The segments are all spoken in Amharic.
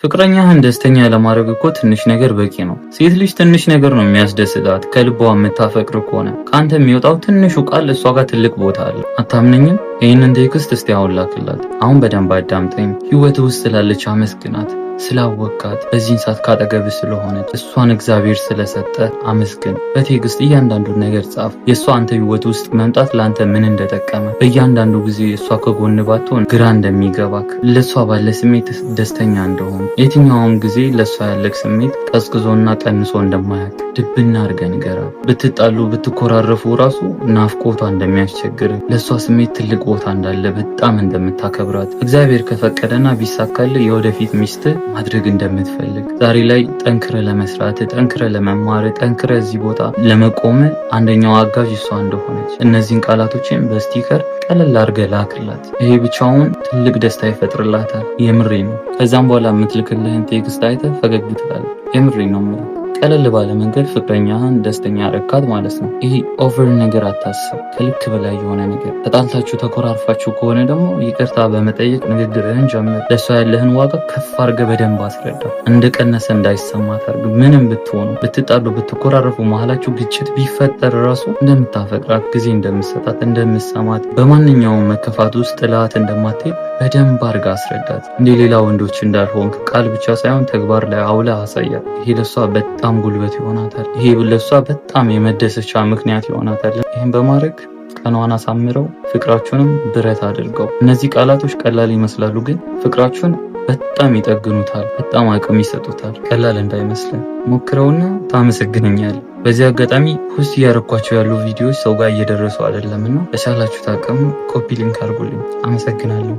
ፍቅረኛህን ደስተኛ ለማድረግ እኮ ትንሽ ነገር በቂ ነው። ሴት ልጅ ትንሽ ነገር ነው የሚያስደስታት። ከልቧ የምታፈቅር ከሆነ ከአንተ የሚወጣው ትንሹ ቃል እሷ ጋር ትልቅ ቦታ አለ። አታምነኝም? ይህንን ቴክስት እስቲ አሁን ላክላት። አሁን በደንብ አዳምጠኝ። ህይወት ውስጥ ስላለች አመስግናት። ስላወቃት በዚህን ሰዓት ካጠገብ ስለሆነች እሷን እግዚአብሔር ስለሰጠ አመስግን። በቴክስት እያንዳንዱን ነገር ጻፍ። የእሷ አንተ ህይወት ውስጥ መምጣት ለአንተ ምን እንደጠቀመ፣ በእያንዳንዱ ጊዜ እሷ ከጎን ባትሆን ግራ እንደሚገባክ፣ ለእሷ ባለ ስሜት ደስተኛ እንደሆን፣ የትኛውም ጊዜ ለእሷ ያለክ ስሜት ቀዝቅዞና ቀንሶ እንደማያክ ድብና አድርገህ ንገራት። ብትጣሉ ብትኮራረፉ ራሱ ናፍቆቷ እንደሚያስቸግር፣ ለእሷ ስሜት ትልቅ ቦታ እንዳለ፣ በጣም እንደምታከብራት፣ እግዚአብሔር ከፈቀደና ቢሳካል የወደፊት ሚስት ማድረግ እንደምትፈልግ፣ ዛሬ ላይ ጠንክረ ለመስራት፣ ጠንክረ ለመማር፣ ጠንክረ እዚህ ቦታ ለመቆም አንደኛው አጋዥ እሷ እንደሆነች እነዚህን ቃላቶችን በስቲከር ቀለል አድርገህ ላክላት። ይሄ ብቻውን ትልቅ ደስታ ይፈጥርላታል። የምሬ ነው። ከዛም በኋላ የምትልክልህን ቴክስት አይተህ ፈገግ ትላለህ። የምሬ ነው የምልህ። ቀለል ባለ መንገድ ፍቅረኛህን ደስተኛ ረካት ማለት ነው። ይሄ ኦቨር ነገር አታስብ፣ ከልክ በላይ የሆነ ነገር። ተጣልታችሁ ተኮራርፋችሁ ከሆነ ደግሞ ይቅርታ በመጠየቅ ንግግርህን ጀምር። ለእሷ ያለህን ዋጋ ከፍ አድርገህ በደንብ አስረዳ። እንደቀነሰ እንዳይሰማት አድርግ። ምንም ብትሆኑ ብትጣሉ ብትኮራረፉ መሀላችሁ ግጭት ቢፈጠር ራሱ እንደምታፈቅራት፣ ጊዜ እንደምትሰጣት፣ እንደምትሰማት፣ በማንኛውም መከፋት ውስጥ ጥላት እንደማትሄድ በደንብ አድርጋ አስረዳት። እንደ ሌላ ወንዶች እንዳልሆንክ ቃል ብቻ ሳይሆን ተግባር ላይ አውላ አሳያት። ይሄ ለሷ በጣም ጉልበት ይሆናታል። ይሄ ለሷ በጣም የመደሰቻ ምክንያት ይሆናታል። ይሄን በማድረግ ቀኗን አሳምረው፣ ፍቅራችሁንም ብረት አድርገው። እነዚህ ቃላቶች ቀላል ይመስላሉ፣ ግን ፍቅራችሁን በጣም ይጠግኑታል፣ በጣም አቅም ይሰጡታል። ቀላል እንዳይመስልን ሞክረውና ታመሰግነኛል። በዚህ አጋጣሚ ፖስት እያረኳቸው ያሉ ቪዲዮዎች ሰው ጋር እየደረሱ አይደለምና በቻላችሁት አቅም ኮፒ ሊንክ አድርጉልኝ። አመሰግናለሁ።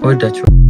እወዳችኋለሁ።